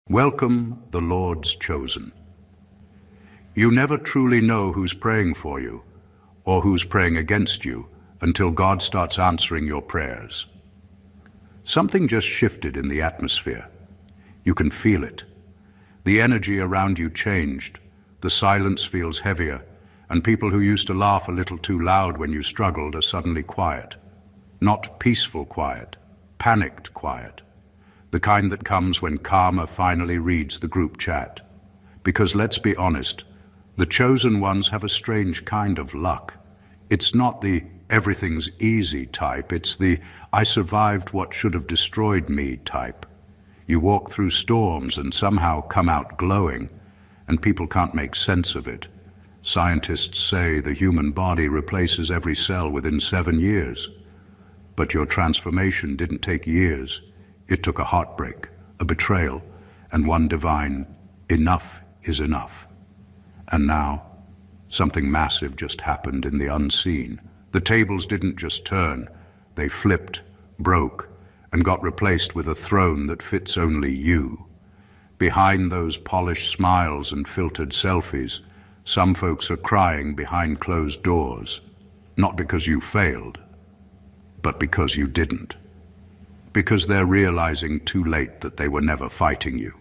Welcome, the Lord's chosen. You never truly know who's praying for you or who's praying against you until God starts answering your prayers. Something just shifted in the atmosphere. You can feel it. The energy around you changed. The silence feels heavier, and people who used to laugh a little too loud when you struggled are suddenly quiet. Not peaceful quiet, panicked quiet. The kind that comes when karma finally reads the group chat. Because let's be honest, the chosen ones have a strange kind of luck. It's not the everything's easy type, it's the I survived what should have destroyed me type. You walk through storms and somehow come out glowing, and people can't make sense of it. Scientists say the human body replaces every cell within 7 years. But your transformation didn't take years. It took a heartbreak, a betrayal, and one divine, enough is enough. And now, something massive just happened in the unseen. The tables didn't just turn, they flipped, broke, and got replaced with a throne that fits only you. Behind those polished smiles and filtered selfies, some folks are crying behind closed doors, not because you failed, but because you didn't. Because they're realizing too late that they were never fighting you.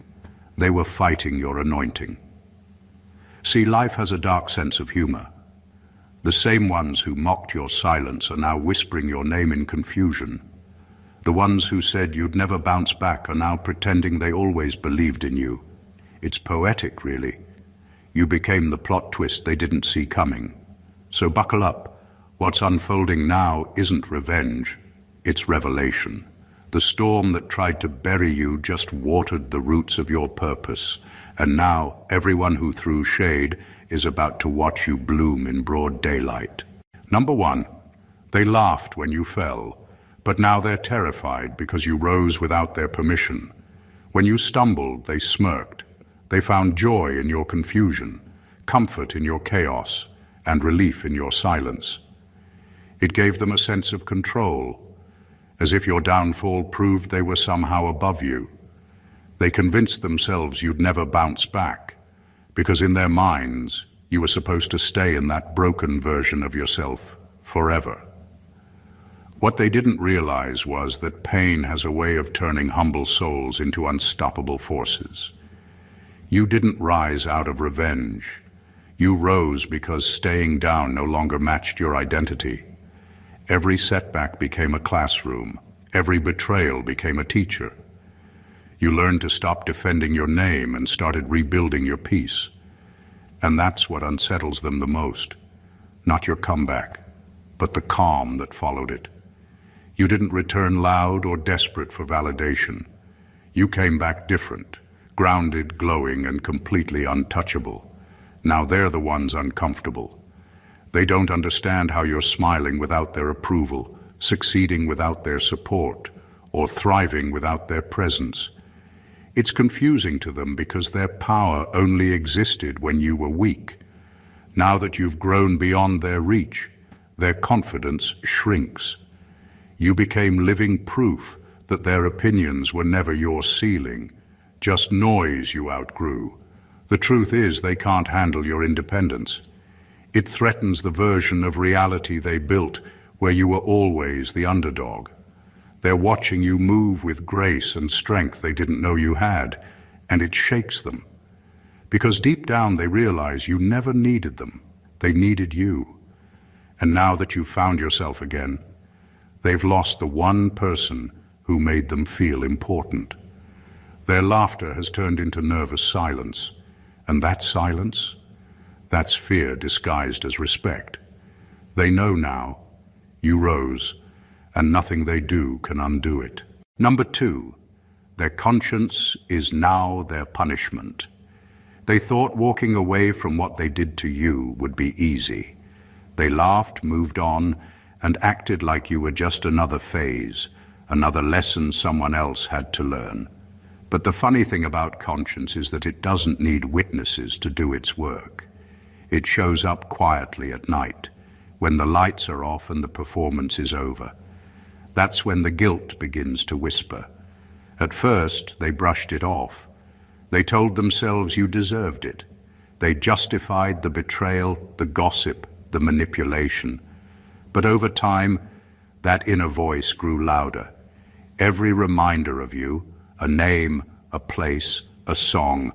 They were fighting your anointing. See, life has a dark sense of humor. The same ones who mocked your silence are now whispering your name in confusion. The ones who said you'd never bounce back are now pretending they always believed in you. It's poetic, really. You became the plot twist they didn't see coming. So buckle up. What's unfolding now isn't revenge, it's revelation. The storm that tried to bury you just watered the roots of your purpose, and now everyone who threw shade is about to watch you bloom in broad daylight. Number one, they laughed when you fell, but now they're terrified because you rose without their permission. When you stumbled, they smirked. They found joy in your confusion, comfort in your chaos, and relief in your silence. It gave them a sense of control, as if your downfall proved they were somehow above you. They convinced themselves you'd never bounce back, because in their minds, you were supposed to stay in that broken version of yourself forever. What they didn't realize was that pain has a way of turning humble souls into unstoppable forces. You didn't rise out of revenge. You rose because staying down no longer matched your identity. Every setback became a classroom. Every betrayal became a teacher. You learned to stop defending your name and started rebuilding your peace. And that's what unsettles them the most. Not your comeback, but the calm that followed it. You didn't return loud or desperate for validation. You came back different, grounded, glowing, and completely untouchable. Now they're the ones uncomfortable. They don't understand how you're smiling without their approval, succeeding without their support, or thriving without their presence. It's confusing to them because their power only existed when you were weak. Now that you've grown beyond their reach, their confidence shrinks. You became living proof that their opinions were never your ceiling, just noise you outgrew. The truth is they can't handle your independence. It threatens the version of reality they built where you were always the underdog. They're watching you move with grace and strength they didn't know you had, and it shakes them. Because deep down they realize you never needed them. They needed you. And now that you've found yourself again, they've lost the one person who made them feel important. Their laughter has turned into nervous silence, and that silence, that's fear disguised as respect. They know now, you rose, and nothing they do can undo it. Number two, their conscience is now their punishment. They thought walking away from what they did to you would be easy. They laughed, moved on, and acted like you were just another phase, another lesson someone else had to learn. But the funny thing about conscience is that it doesn't need witnesses to do its work. It shows up quietly at night, when the lights are off and the performance is over. That's when the guilt begins to whisper. At first, they brushed it off. They told themselves you deserved it. They justified the betrayal, the gossip, the manipulation. But over time, that inner voice grew louder. Every reminder of you, a name, a place, a song,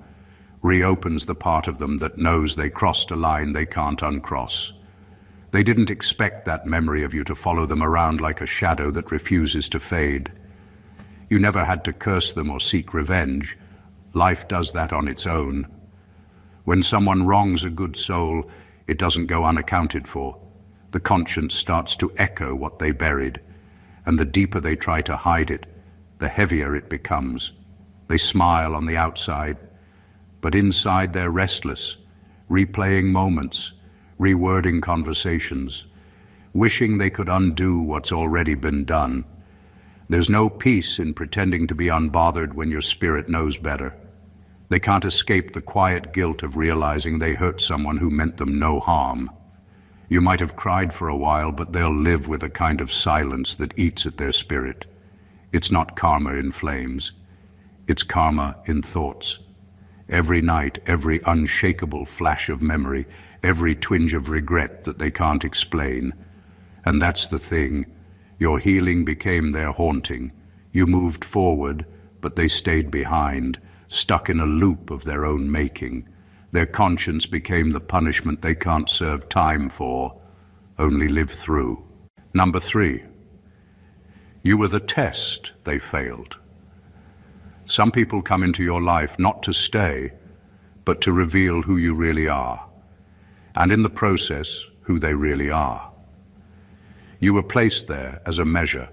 reopens the part of them that knows they crossed a line they can't uncross. They didn't expect that memory of you to follow them around like a shadow that refuses to fade. You never had to curse them or seek revenge. Life does that on its own. When someone wrongs a good soul, it doesn't go unaccounted for. The conscience starts to echo what they buried, and the deeper they try to hide it, the heavier it becomes. They smile on the outside, but inside they're restless, replaying moments, rewording conversations, wishing they could undo what's already been done. There's no peace in pretending to be unbothered when your spirit knows better. They can't escape the quiet guilt of realizing they hurt someone who meant them no harm. You might have cried for a while, but they'll live with a kind of silence that eats at their spirit. It's not karma in flames. It's karma in thoughts. Every night, every unshakable flash of memory, every twinge of regret that they can't explain. And that's the thing. Your healing became their haunting. You moved forward, but they stayed behind, stuck in a loop of their own making. Their conscience became the punishment they can't serve time for, only live through. Number 3. You were the test they failed. Some people come into your life not to stay, but to reveal who you really are, and in the process, who they really are. You were placed there as a measure,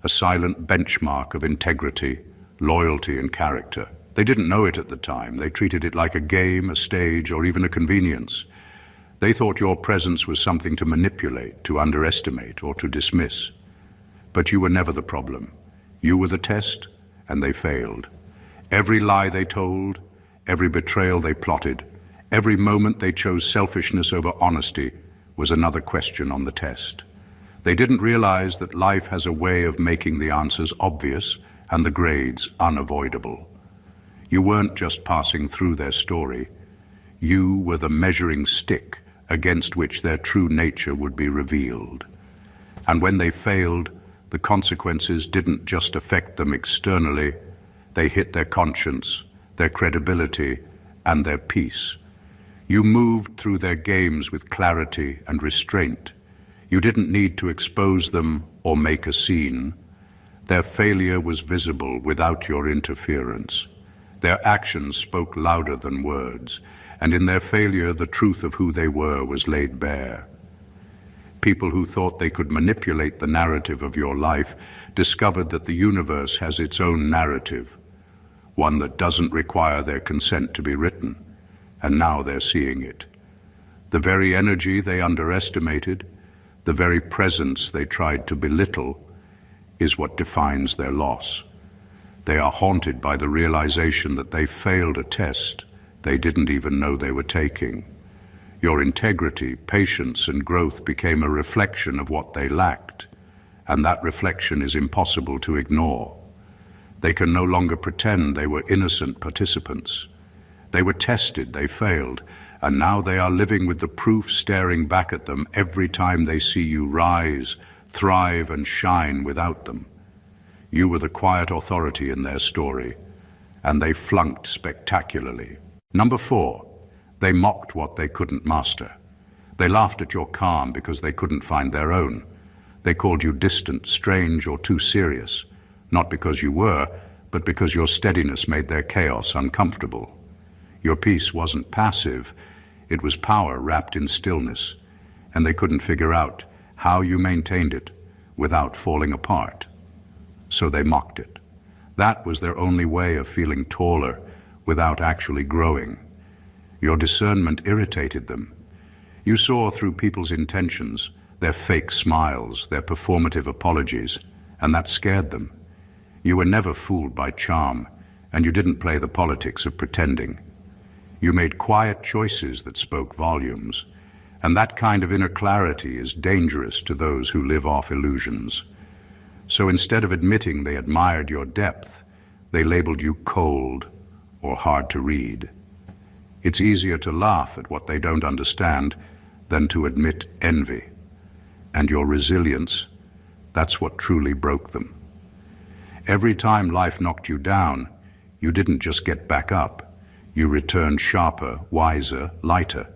a silent benchmark of integrity, loyalty, and character. They didn't know it at the time. They treated it like a game, a stage, or even a convenience. They thought your presence was something to manipulate, to underestimate, or to dismiss. But you were never the problem. You were the test, and they failed. Every lie they told, every betrayal they plotted, every moment they chose selfishness over honesty was another question on the test. They didn't realize that life has a way of making the answers obvious and the grades unavoidable. You weren't just passing through their story. You were the measuring stick against which their true nature would be revealed. And when they failed, the consequences didn't just affect them externally, they hit their conscience, their credibility, and their peace. You moved through their games with clarity and restraint. You didn't need to expose them or make a scene. Their failure was visible without your interference. Their actions spoke louder than words, and in their failure the truth of who they were was laid bare. People who thought they could manipulate the narrative of your life discovered that the universe has its own narrative, one that doesn't require their consent to be written, and now they're seeing it. The very energy they underestimated, the very presence they tried to belittle, is what defines their loss. They are haunted by the realization that they failed a test they didn't even know they were taking. Your integrity, patience, and growth became a reflection of what they lacked, and that reflection is impossible to ignore. They can no longer pretend they were innocent participants. They were tested, they failed, and now they are living with the proof staring back at them every time they see you rise, thrive, and shine without them. You were the quiet authority in their story, and they flunked spectacularly. Number 4, they mocked what they couldn't master. They laughed at your calm because they couldn't find their own. They called you distant, strange, or too serious, not because you were, but because your steadiness made their chaos uncomfortable. Your peace wasn't passive, it was power wrapped in stillness, and they couldn't figure out how you maintained it without falling apart. So they mocked it. That was their only way of feeling taller without actually growing. Your discernment irritated them. You saw through people's intentions, their fake smiles, their performative apologies, and that scared them. You were never fooled by charm, and you didn't play the politics of pretending. You made quiet choices that spoke volumes, and that kind of inner clarity is dangerous to those who live off illusions. So instead of admitting they admired your depth, they labeled you cold or hard to read. It's easier to laugh at what they don't understand than to admit envy. And your resilience, that's what truly broke them. Every time life knocked you down, you didn't just get back up. You returned sharper, wiser, lighter.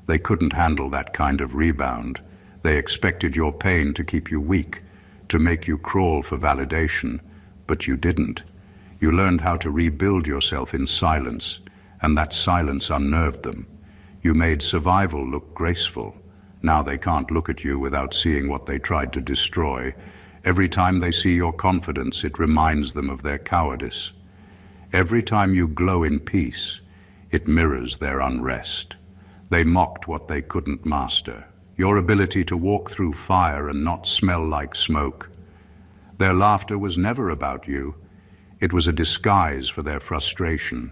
They couldn't handle that kind of rebound. They expected your pain to keep you weak, to make you crawl for validation, but you didn't. You learned how to rebuild yourself in silence, and that silence unnerved them. You made survival look graceful. Now they can't look at you without seeing what they tried to destroy. Every time they see your confidence, it reminds them of their cowardice. Every time you glow in peace, it mirrors their unrest. They mocked what they couldn't master, your ability to walk through fire and not smell like smoke. Their laughter was never about you. It was a disguise for their frustration,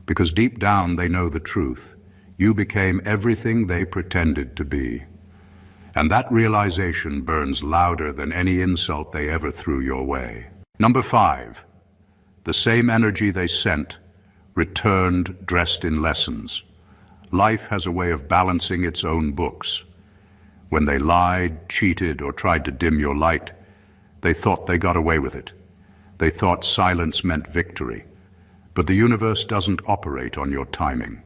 because deep down they know the truth. You became everything they pretended to be. And that realization burns louder than any insult they ever threw your way. Number 5, the same energy they sent returned dressed in lessons. Life has a way of balancing its own books. When they lied, cheated, or tried to dim your light, they thought they got away with it. They thought silence meant victory. But the universe doesn't operate on your timing.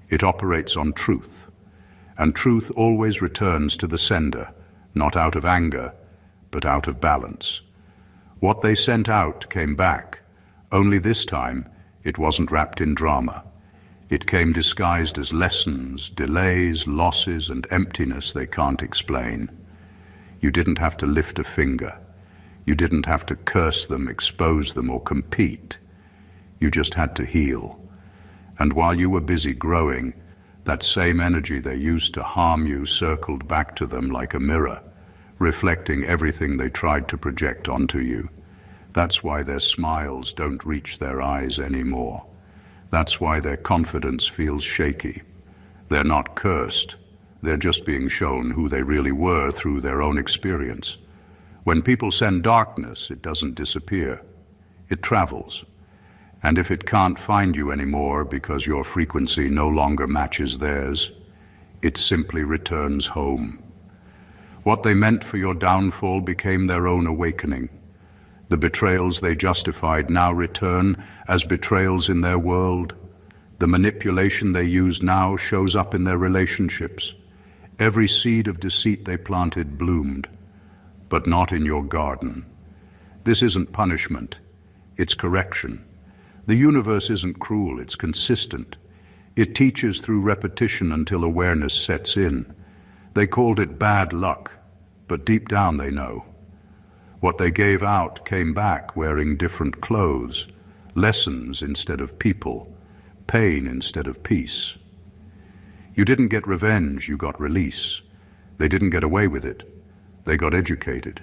It operates on truth. And truth always returns to the sender, not out of anger, but out of balance. What they sent out came back, only this time it wasn't wrapped in drama. It came disguised as lessons, delays, losses, and emptiness they can't explain. You didn't have to lift a finger. You didn't have to curse them, expose them, or compete. You just had to heal. And while you were busy growing, that same energy they used to harm you circled back to them like a mirror, reflecting everything they tried to project onto you. That's why their smiles don't reach their eyes anymore. That's why their confidence feels shaky. They're not cursed. They're just being shown who they really were through their own experience. When people send darkness, it doesn't disappear. It travels. And if it can't find you anymore because your frequency no longer matches theirs, it simply returns home. What they meant for your downfall became their own awakening. The betrayals they justified now return as betrayals in their world. The manipulation they use now shows up in their relationships. Every seed of deceit they planted bloomed, but not in your garden. This isn't punishment, it's correction. The universe isn't cruel, it's consistent. It teaches through repetition until awareness sets in. They called it bad luck, but deep down they know. What they gave out came back wearing different clothes, lessons instead of people, pain instead of peace. You didn't get revenge, you got release. They didn't get away with it, they got educated.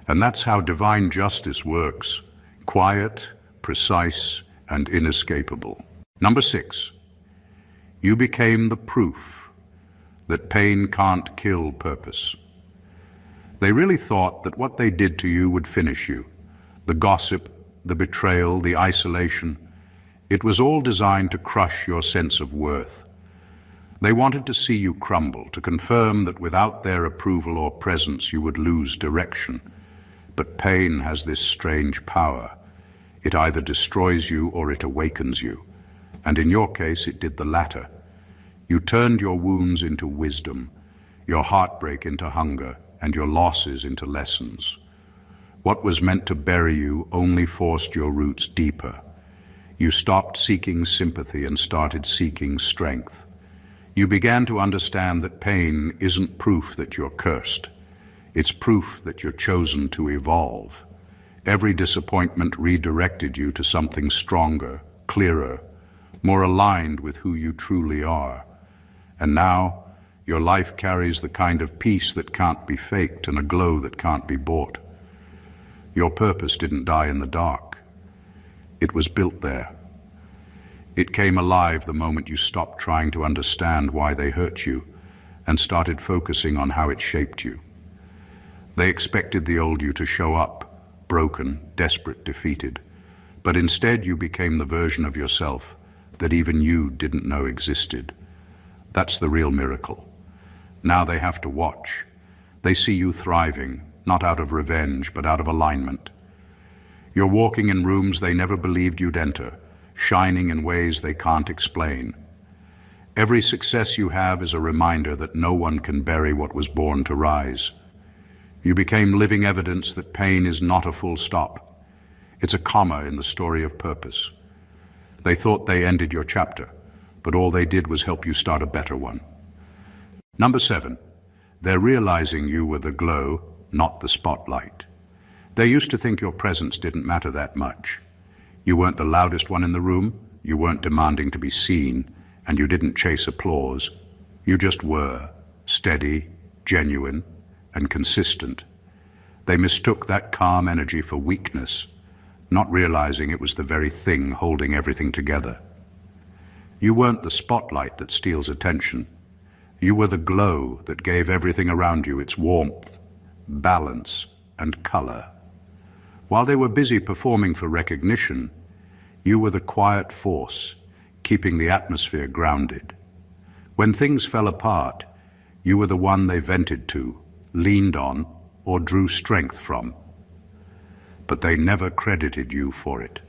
And that's how divine justice works, quiet, precise, and inescapable. Number 6, you became the proof that pain can't kill purpose. They really thought that what they did to you would finish you. The gossip, the betrayal, the isolation, it was all designed to crush your sense of worth. They wanted to see you crumble, to confirm that without their approval or presence you would lose direction. But pain has this strange power. It either destroys you or it awakens you. And in your case, it did the latter. You turned your wounds into wisdom, your heartbreak into hunger, and your losses into lessons. What was meant to bury you only forced your roots deeper. You stopped seeking sympathy and started seeking strength. You began to understand that pain isn't proof that you're cursed. It's proof that you're chosen to evolve. Every disappointment redirected you to something stronger, clearer, more aligned with who you truly are. And now, your life carries the kind of peace that can't be faked and a glow that can't be bought. Your purpose didn't die in the dark. It was built there. It came alive the moment you stopped trying to understand why they hurt you and started focusing on how it shaped you. They expected the old you to show up, broken, desperate, defeated. But instead you became the version of yourself that even you didn't know existed. That's the real miracle. Now they have to watch. They see you thriving, not out of revenge, but out of alignment. You're walking in rooms they never believed you'd enter, shining in ways they can't explain. Every success you have is a reminder that no one can bury what was born to rise. You became living evidence that pain is not a full stop. It's a comma in the story of purpose. They thought they ended your chapter, but all they did was help you start a better one. Number 7, they're realizing you were the glow, not the spotlight. They used to think your presence didn't matter that much. You weren't the loudest one in the room, you weren't demanding to be seen, and you didn't chase applause. You just were, steady, genuine, and consistent. They mistook that calm energy for weakness, not realizing it was the very thing holding everything together. You weren't the spotlight that steals attention. You were the glow that gave everything around you its warmth, balance, and color. While they were busy performing for recognition, you were the quiet force, keeping the atmosphere grounded. When things fell apart, you were the one they vented to, leaned on, or drew strength from. But they never credited you for it.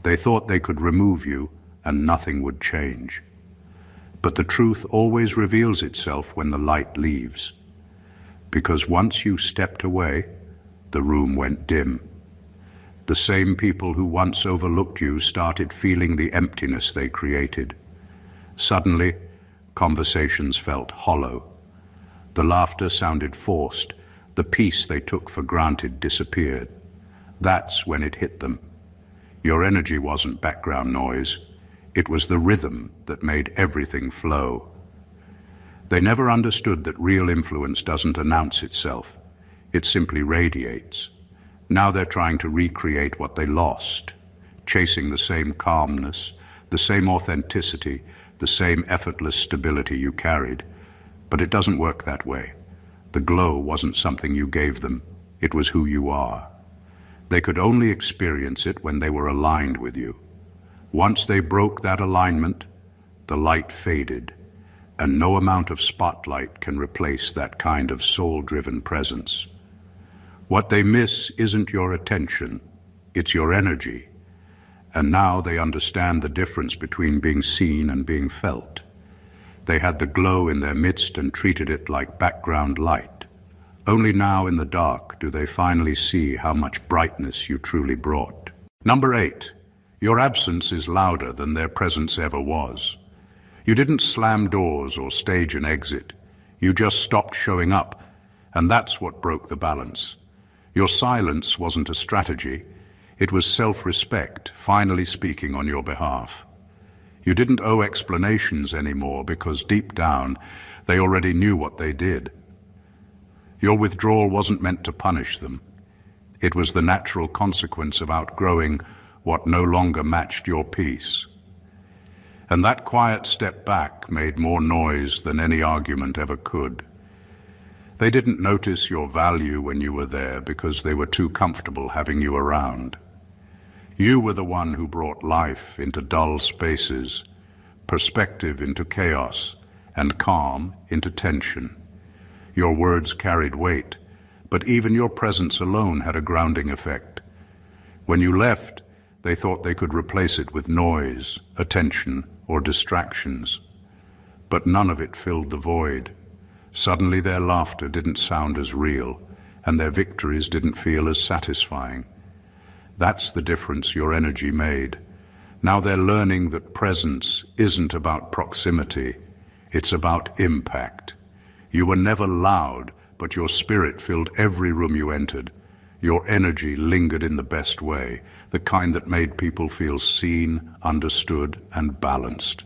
They thought they could remove you and nothing would change. But the truth always reveals itself when the light leaves. Because once you stepped away, the room went dim. The same people who once overlooked you started feeling the emptiness they created. Suddenly, conversations felt hollow. The laughter sounded forced. The peace they took for granted disappeared. That's when it hit them. Your energy wasn't background noise. It was the rhythm that made everything flow. They never understood that real influence doesn't announce itself. It simply radiates. Now they're trying to recreate what they lost, chasing the same calmness, the same authenticity, the same effortless stability you carried. But it doesn't work that way. The glow wasn't something you gave them. It was who you are. They could only experience it when they were aligned with you. Once they broke that alignment, the light faded, and no amount of spotlight can replace that kind of soul-driven presence. What they miss isn't your attention, it's your energy. And now they understand the difference between being seen and being felt. They had the glow in their midst and treated it like background light. Only now in the dark do they finally see how much brightness you truly brought. Number 8, your absence is louder than their presence ever was. You didn't slam doors or stage an exit. You just stopped showing up, and that's what broke the balance. Your silence wasn't a strategy. It was self-respect, finally speaking on your behalf. You didn't owe explanations anymore because deep down, they already knew what they did. Your withdrawal wasn't meant to punish them. It was the natural consequence of outgrowing what no longer matched your peace. And that quiet step back made more noise than any argument ever could. They didn't notice your value when you were there because they were too comfortable having you around. You were the one who brought life into dull spaces, perspective into chaos, and calm into tension. Your words carried weight, but even your presence alone had a grounding effect. When you left, they thought they could replace it with noise, attention, or distractions. But none of it filled the void. Suddenly their laughter didn't sound as real, and their victories didn't feel as satisfying. That's the difference your energy made. Now they're learning that presence isn't about proximity, it's about impact. You were never loud, but your spirit filled every room you entered. Your energy lingered in the best way, the kind that made people feel seen, understood, and balanced.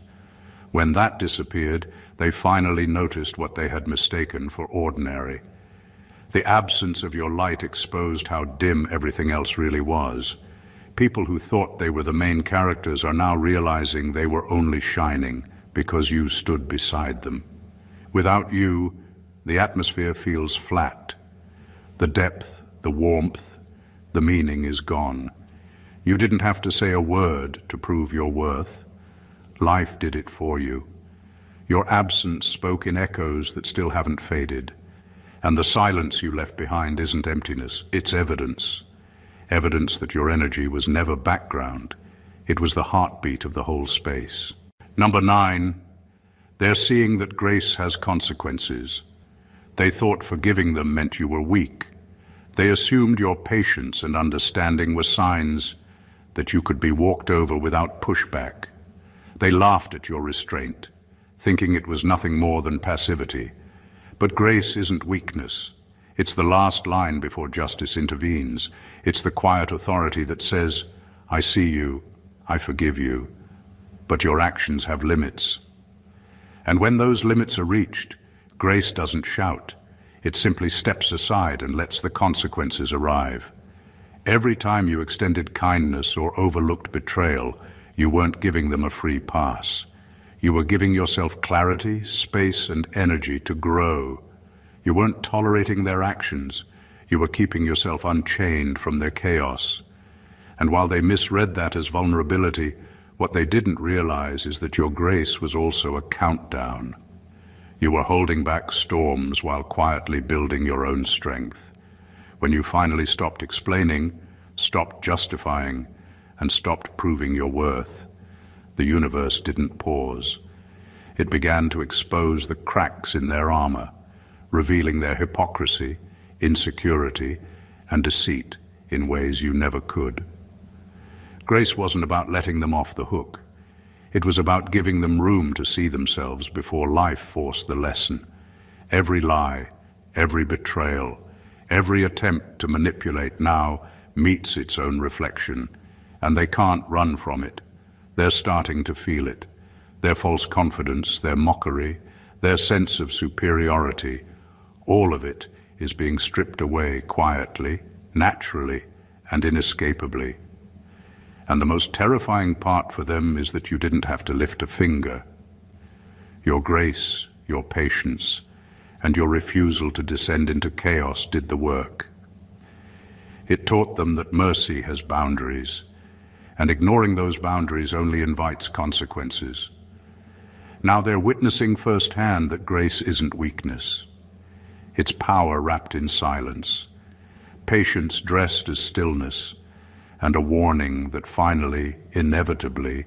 When that disappeared, they finally noticed what they had mistaken for ordinary. The absence of your light exposed how dim everything else really was. People who thought they were the main characters are now realizing they were only shining because you stood beside them. Without you, the atmosphere feels flat. The depth, the warmth, the meaning is gone. You didn't have to say a word to prove your worth. Life did it for you. Your absence spoke in echoes that still haven't faded. And the silence you left behind isn't emptiness, it's evidence. Evidence that your energy was never background. It was the heartbeat of the whole space. Number 9, they're seeing that grace has consequences. They thought forgiving them meant you were weak. They assumed your patience and understanding were signs that you could be walked over without pushback. They laughed at your restraint, thinking it was nothing more than passivity. But grace isn't weakness. It's the last line before justice intervenes. It's the quiet authority that says, I see you, I forgive you, but your actions have limits. And when those limits are reached, grace doesn't shout. It simply steps aside and lets the consequences arrive. Every time you extended kindness or overlooked betrayal, you weren't giving them a free pass. You were giving yourself clarity, space, and energy to grow. You weren't tolerating their actions. You were keeping yourself unchained from their chaos. And while they misread that as vulnerability, what they didn't realize is that your grace was also a countdown. You were holding back storms while quietly building your own strength. When you finally stopped explaining, stopped justifying, and stopped proving your worth, the universe didn't pause. It began to expose the cracks in their armor, revealing their hypocrisy, insecurity, and deceit in ways you never could. Grace wasn't about letting them off the hook. It was about giving them room to see themselves before life forced the lesson. Every lie, every betrayal, every attempt to manipulate now meets its own reflection, and they can't run from it. They're starting to feel it. Their false confidence, their mockery, their sense of superiority, all of it is being stripped away quietly, naturally, and inescapably. And the most terrifying part for them is that you didn't have to lift a finger. Your grace, your patience, and your refusal to descend into chaos did the work. It taught them that mercy has boundaries, and ignoring those boundaries only invites consequences. Now they're witnessing firsthand that grace isn't weakness. It's power wrapped in silence, patience dressed as stillness, and a warning that finally, inevitably,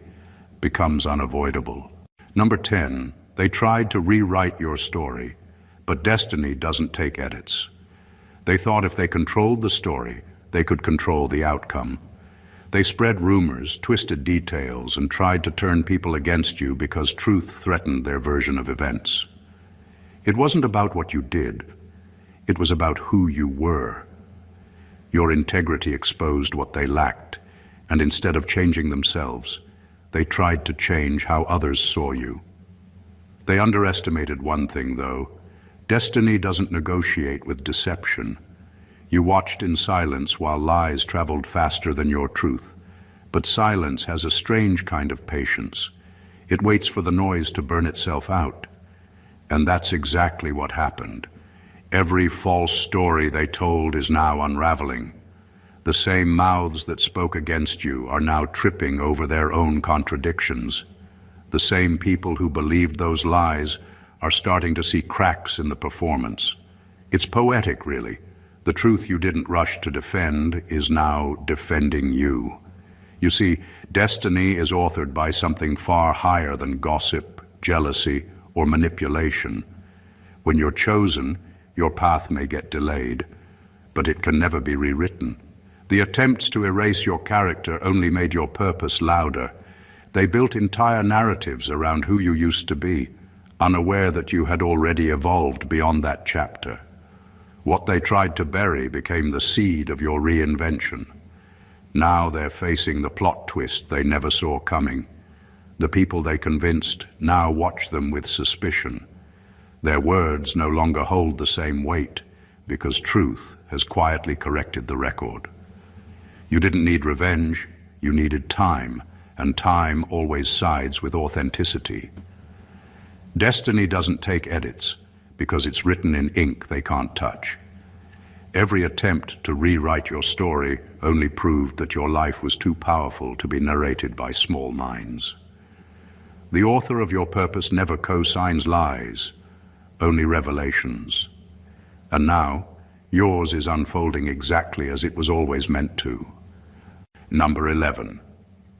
becomes unavoidable. Number 10, they tried to rewrite your story, but destiny doesn't take edits. They thought if they controlled the story, they could control the outcome. They spread rumors, twisted details, and tried to turn people against you because truth threatened their version of events. It wasn't about what you did. It was about who you were. Your integrity exposed what they lacked, and instead of changing themselves, they tried to change how others saw you. They underestimated one thing, though. Destiny doesn't negotiate with deception. You watched in silence while lies traveled faster than your truth. But silence has a strange kind of patience. It waits for the noise to burn itself out. And that's exactly what happened. Every false story they told is now unraveling. The same mouths that spoke against you are now tripping over their own contradictions. The same people who believed those lies are starting to see cracks in the performance. It's poetic, really. The truth you didn't rush to defend is now defending you. You see, destiny is authored by something far higher than gossip, jealousy, or manipulation. When you're chosen, your path may get delayed, but it can never be rewritten. The attempts to erase your character only made your purpose louder. They built entire narratives around who you used to be, unaware that you had already evolved beyond that chapter. What they tried to bury became the seed of your reinvention. Now they're facing the plot twist they never saw coming. The people they convinced now watch them with suspicion. Their words no longer hold the same weight because truth has quietly corrected the record. You didn't need revenge, you needed time, and time always sides with authenticity. Destiny doesn't take edits because it's written in ink they can't touch. Every attempt to rewrite your story only proved that your life was too powerful to be narrated by small minds. The author of your purpose never co-signs lies, only revelations. And now, yours is unfolding exactly as it was always meant to. Number 11.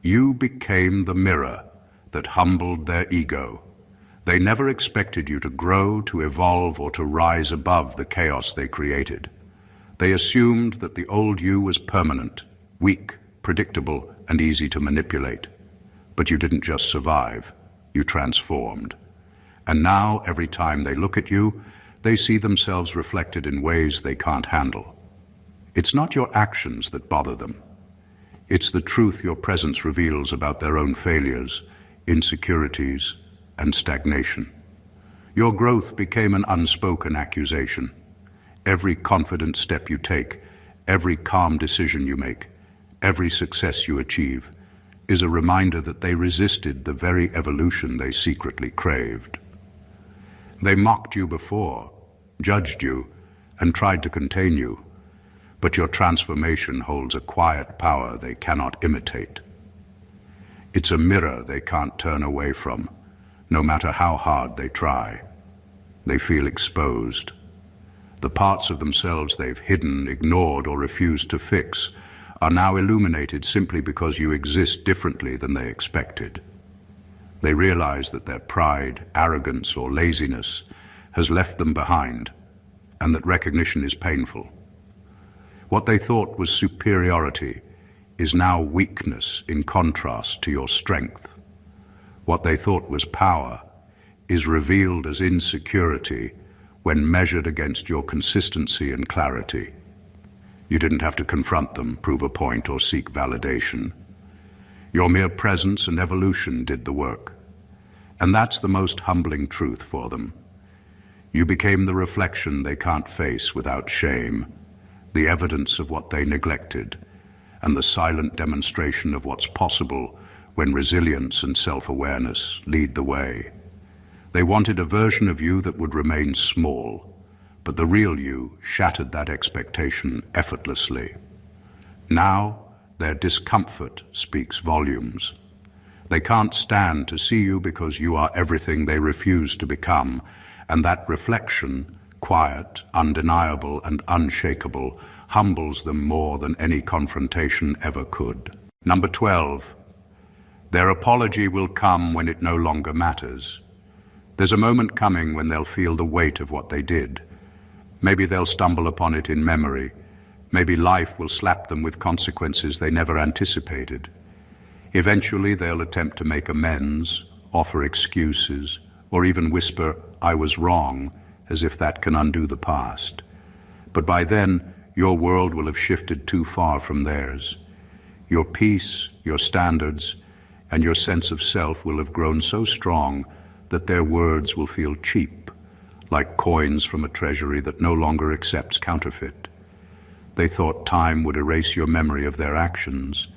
You became the mirror that humbled their ego. They never expected you to grow, to evolve, or to rise above the chaos they created. They assumed that the old you was permanent, weak, predictable, and easy to manipulate. But you didn't just survive, you transformed. And now, every time they look at you, they see themselves reflected in ways they can't handle. It's not your actions that bother them. It's the truth your presence reveals about their own failures, insecurities, and stagnation. Your growth became an unspoken accusation. Every confident step you take, every calm decision you make, every success you achieve, is a reminder that they resisted the very evolution they secretly craved. They mocked you before, judged you, and tried to contain you, but your transformation holds a quiet power they cannot imitate. It's a mirror they can't turn away from, no matter how hard they try. They feel exposed. The parts of themselves they've hidden, ignored, or refused to fix are now illuminated simply because you exist differently than they expected. They realize that their pride, arrogance, or laziness has left them behind, and that recognition is painful. What they thought was superiority is now weakness in contrast to your strength. What they thought was power is revealed as insecurity when measured against your consistency and clarity. You didn't have to confront them, prove a point, or seek validation. Your mere presence and evolution did the work. And that's the most humbling truth for them. You became the reflection they can't face without shame, the evidence of what they neglected, and the silent demonstration of what's possible when resilience and self-awareness lead the way. They wanted a version of you that would remain small, but the real you shattered that expectation effortlessly. Now, their discomfort speaks volumes. They can't stand to see you because you are everything they refuse to become, and that reflection, quiet, undeniable, and unshakable, humbles them more than any confrontation ever could. Number 12. Their apology will come when it no longer matters. There's a moment coming when they'll feel the weight of what they did. Maybe they'll stumble upon it in memory. Maybe life will slap them with consequences they never anticipated. Eventually, they'll attempt to make amends, offer excuses, or even whisper, "I was wrong," as if that can undo the past. But by then, your world will have shifted too far from theirs. Your peace, your standards, and your sense of self will have grown so strong that their words will feel cheap, like coins from a treasury that no longer accepts counterfeit. They thought time would erase your memory of their actions,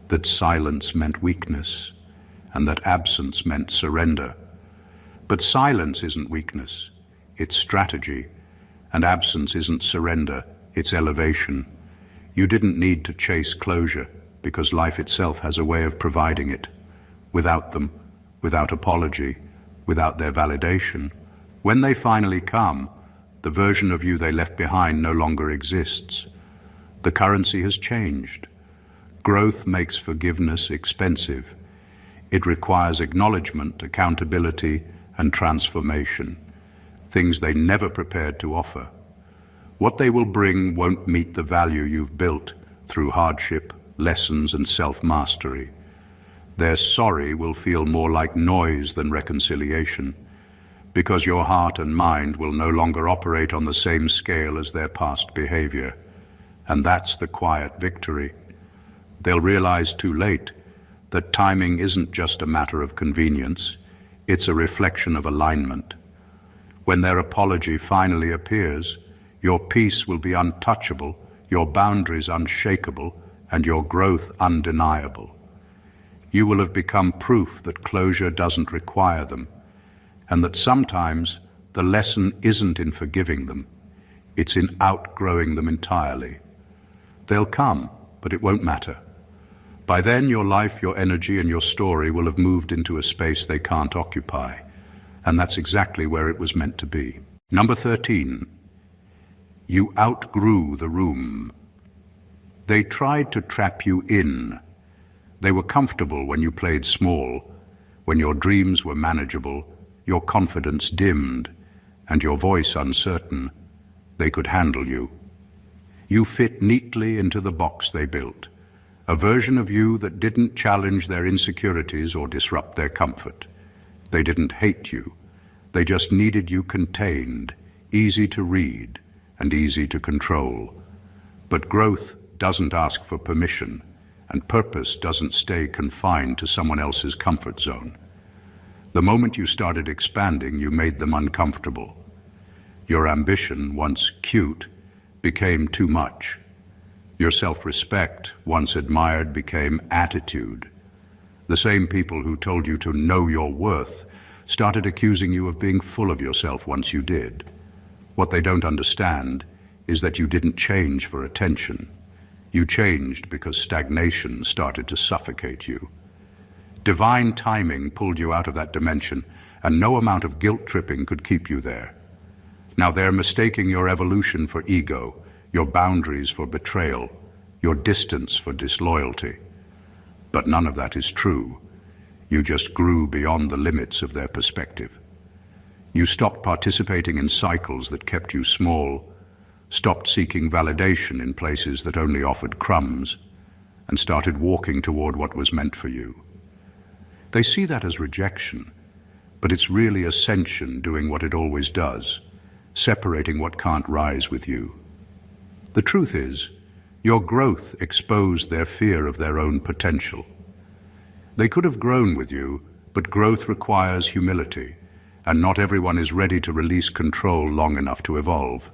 that silence meant weakness, and that absence meant surrender. But silence isn't weakness, it's strategy, and absence isn't surrender, it's elevation. You didn't need to chase closure, because life itself has a way of providing it. Without them, without apology, without their validation, when they finally come, the version of you they left behind no longer exists. The currency has changed. Growth makes forgiveness expensive. It requires acknowledgement, accountability, and transformation, things they never prepared to offer. What they will bring won't meet the value you've built through hardship, lessons, and self-mastery. Their sorry will feel more like noise than reconciliation, because your heart and mind will no longer operate on the same scale as their past behavior. And that's the quiet victory. They'll realize too late that timing isn't just a matter of convenience, it's a reflection of alignment. When their apology finally appears, your peace will be untouchable, your boundaries unshakable, and your growth undeniable. You will have become proof that closure doesn't require them, and that sometimes the lesson isn't in forgiving them, It's in outgrowing them entirely. They'll come, but it won't matter. By then, your life, your energy, and your story will have moved into a space they can't occupy. And that's exactly where it was meant to be. Number 13. You outgrew the room. They tried to trap you in. They were comfortable when you played small, when your dreams were manageable, your confidence dimmed, and your voice uncertain. They could handle you. You fit neatly into the box they built, a version of you that didn't challenge their insecurities or disrupt their comfort. They didn't hate you. They just needed you contained, easy to read, and easy to control. But growth doesn't ask for permission, and purpose doesn't stay confined to someone else's comfort zone. The moment you started expanding, you made them uncomfortable. Your ambition, once cute, became too much. Your self-respect, once admired, became attitude. The same people who told you to know your worth started accusing you of being full of yourself once you did. What they don't understand is that you didn't change for attention. You changed because stagnation started to suffocate you. Divine timing pulled you out of that dimension, and no amount of guilt-tripping could keep you there. Now they're mistaking your evolution for ego, your boundaries for betrayal, your distance for disloyalty. But none of that is true. You just grew beyond the limits of their perspective. You stopped participating in cycles that kept you small, stopped seeking validation in places that only offered crumbs, and started walking toward what was meant for you. They see that as rejection, but it's really ascension doing what it always does, separating what can't rise with you. The truth is, your growth exposed their fear of their own potential. They could have grown with you, but growth requires humility, and not everyone is ready to release control long enough to evolve.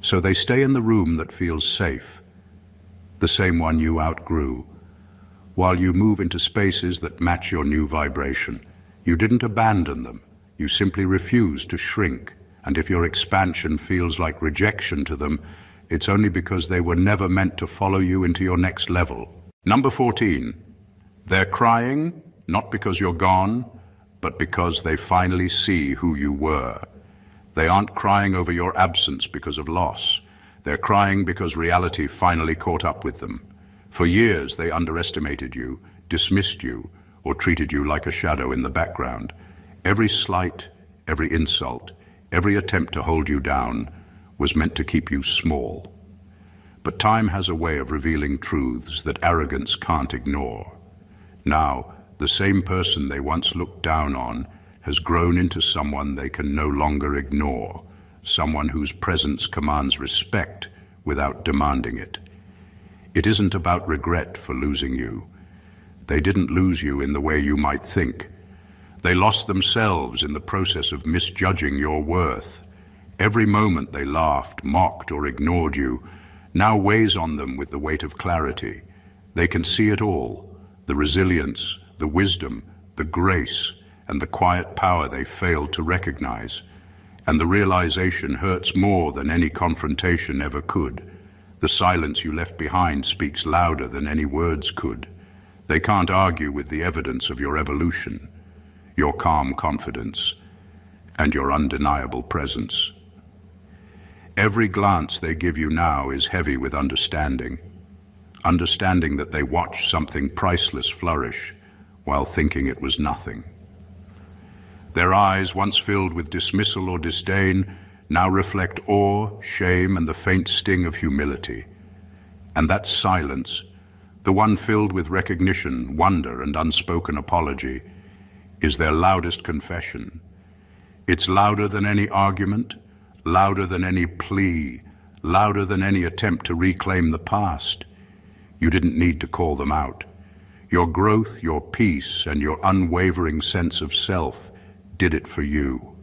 So they stay in the room that feels safe, the same one you outgrew. While you move into spaces that match your new vibration, you didn't abandon them. You simply refused to shrink. And if your expansion feels like rejection to them, it's only because they were never meant to follow you into your next level. Number 14. They're crying, not because you're gone, but because they finally see who you were. They aren't crying over your absence because of loss. They're crying because reality finally caught up with them. For years, they underestimated you, dismissed you, or treated you like a shadow in the background. Every slight, every insult, every attempt to hold you down was meant to keep you small. But time has a way of revealing truths that arrogance can't ignore. Now, the same person they once looked down on has grown into someone they can no longer ignore, someone whose presence commands respect without demanding it. It isn't about regret for losing you. They didn't lose you in the way you might think. They lost themselves in the process of misjudging your worth. Every moment they laughed, mocked, or ignored you now weighs on them with the weight of clarity. They can see it all, the resilience, the wisdom, the grace, and the quiet power they failed to recognize. And the realization hurts more than any confrontation ever could. The silence you left behind speaks louder than any words could. They can't argue with the evidence of your evolution, your calm confidence, and your undeniable presence. Every glance they give you now is heavy with understanding that they watched something priceless flourish while thinking it was nothing. Their eyes, once filled with dismissal or disdain, now reflect awe, shame, and the faint sting of humility. And that silence, the one filled with recognition, wonder, and unspoken apology, is their loudest confession. It's louder than any argument, louder than any plea, louder than any attempt to reclaim the past. You didn't need to call them out. Your growth, your peace, and your unwavering sense of self did it for you.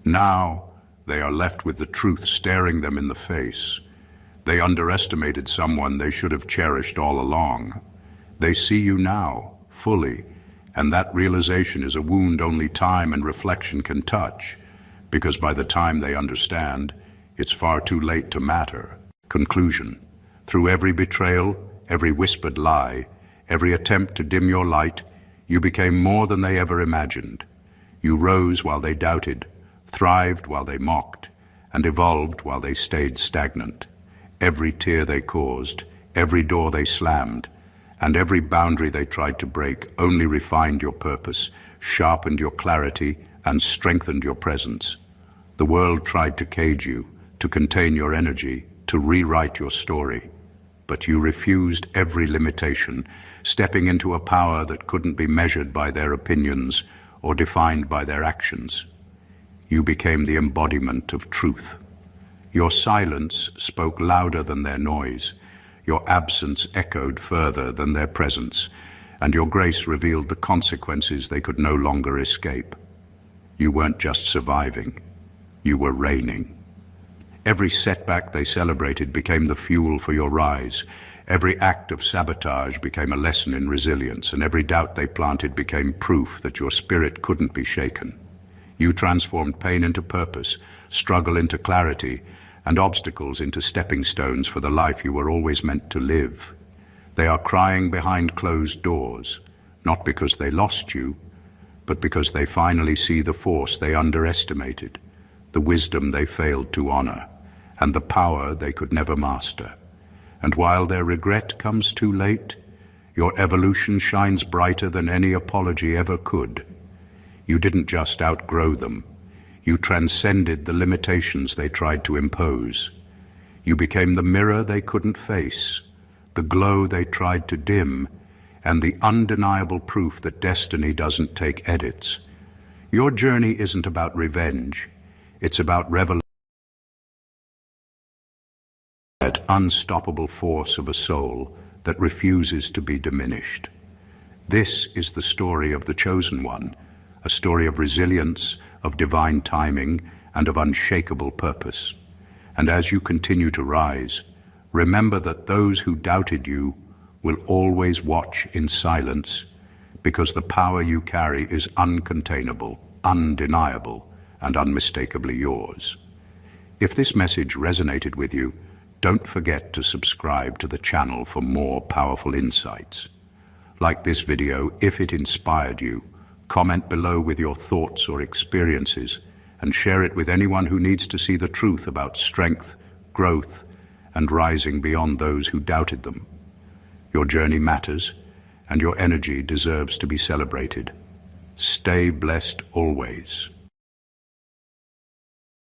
Now, they are left with the truth staring them in the face. They underestimated someone they should have cherished all along. They see you now, fully, and that realization is a wound only time and reflection can touch, because by the time they understand, It's far too late to matter. Conclusion. Through every betrayal, every whispered lie, every attempt to dim your light, you became more than they ever imagined. You rose while they doubted, thrived while they mocked, and evolved while they stayed stagnant. Every tear they caused, every door they slammed, and every boundary they tried to break only refined your purpose, sharpened your clarity, and strengthened your presence. The world tried to cage you, to contain your energy, to rewrite your story. But you refused every limitation, stepping into a power that couldn't be measured by their opinions or defined by their actions. You became the embodiment of truth. Your silence spoke louder than their noise. Your absence echoed further than their presence, and your grace revealed the consequences they could no longer escape. You weren't just surviving, you were reigning. Every setback they celebrated became the fuel for your rise. Every act of sabotage became a lesson in resilience, and every doubt they planted became proof that your spirit couldn't be shaken. You transformed pain into purpose, struggle into clarity, and obstacles into stepping stones for the life you were always meant to live. They are crying behind closed doors, not because they lost you, but because they finally see the force they underestimated, the wisdom they failed to honor, and the power they could never master. And while their regret comes too late, your evolution shines brighter than any apology ever could. You didn't just outgrow them, you transcended the limitations they tried to impose. You became the mirror they couldn't face, the glow they tried to dim, and the undeniable proof that destiny doesn't take edits. Your journey isn't about revenge, it's about revelation. That unstoppable force of a soul that refuses to be diminished. This is the story of the chosen one, a story of resilience, of divine timing, and of unshakable purpose. And as you continue to rise, remember that those who doubted you will always watch in silence, because the power you carry is uncontainable, undeniable, and unmistakably yours. If this message resonated with you, don't forget to subscribe to the channel for more powerful insights. Like this video if it inspired you, comment below with your thoughts or experiences, and share it with anyone who needs to see the truth about strength, growth, and rising beyond those who doubted them. Your journey matters, and your energy deserves to be celebrated. Stay blessed always.